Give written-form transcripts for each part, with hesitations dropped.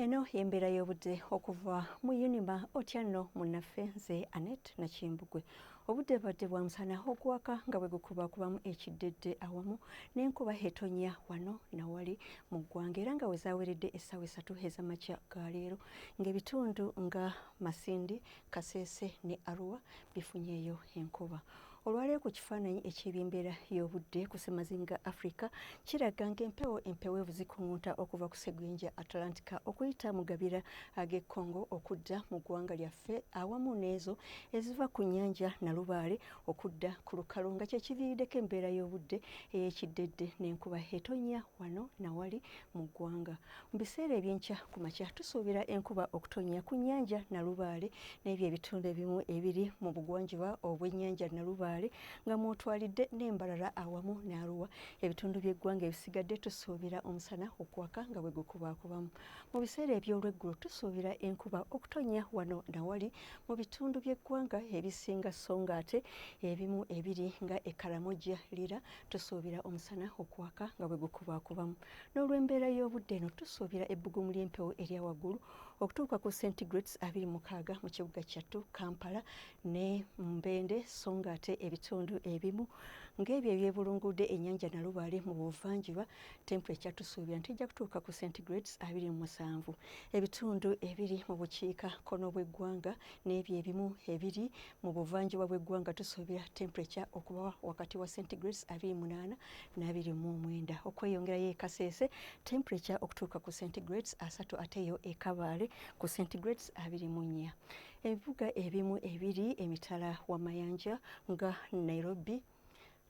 Eno y'embeera y'obudde okuva mu Unima otya nno munnaffe nze Annet Nakimbugwe. Obudde badde bwa musana okuwaka nga bwe gukubakubamu ekiddedde awamu n'enkuba etonnya wano na wali mu ggwanga era nga we zaaweredde essaawa 3 ez'amakya ga leero ng'ebitundu nga Masindi, Kasese ne Arua bifunyeeyo enkuba. Olwaleero ku kifaananyi eky'ebyembeera y'obudde ku ssemazinga Africa kiraga ng'empewo empeweevu zikunguuta okuva ku seggenja Atlantica okuyita mu gabira ag'e Congo okudda mu ggwanga lyaffe awamu n'ezo eziva ku nnyanja Nalubaale okudda ku lukalu nga kye kiviiriddeko embeera y'obudde ey'ekiddedde n'enkuba etonnya wano na wali mu ggwanga. Mu biseera eby'enkya ku makya tusuubira enkuba okutonnya ku nnyanja Nalubaale n'ebyo ebitundu ebimu ebiri mu bugwanjuba obw'ennyanja Nalubaale nga mwotwalidde n'embalala awamu ne Arua. Ebitundu by'eggwanga ebisigadde tusuubira omusana okuwaka nga bwe gukubaakubamu. Mu biseera eby'olweggulo tusuubira enkuba okutonnya wano na wali mu bitundu by'eggwanga ebisinga so ng'ate ebimu ebiri nga e Karamoja Lira tusuubira omusana okuwaka nga bwe gukubaakubamu. N'olw'embeera y'obudde eno tusuubira ebbugumu ly'empewo erya waggulu okutuuka ku centigrades 26 mu kibuga kyattu Kampala ne Mbende so ng'ate ebitundu ebimu ng'ebyo ebyebulungudde ennyanja Nalubaale mu buvanjuba temperature tusuubira nti ejja kutuuka ku centigrades 27. Ebitundu ebiri mu bukiika kkono bw'eggwanga n'ebyo ebimu ebiri mu buvanjuba bw'eggwanga tusuubira temperature okuba wakati wa centigrades 28 na 29. Okweyongerayo e Kasese temperature okutuuka ku centigrades 3 ate yo e Kabaale ku centigrades 24. Ebibuga ebimu ebiri emitala w'amayanja nga Nairobi,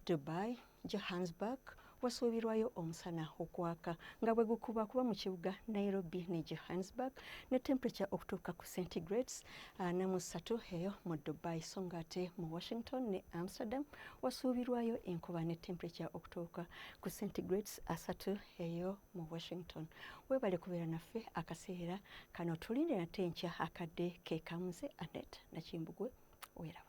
Dubai, Johannesburg wasuubirwayo omusana okwaka nga bwe gukuba mu kibuga Nairobi ne Johannesburg ne temperature okutuuka ku centigrades 43 eyo mu Dubai so ng'ate mu Washington ne Amsterdam wasuubirwayo enkuba ne temperature okutuuka ku centigrades 3 eyo mu Washington. Weebale kubeera naffe akaseera kano tulinde nate enkya akadde ke kamuze Annet Nakimbugwe. Wera.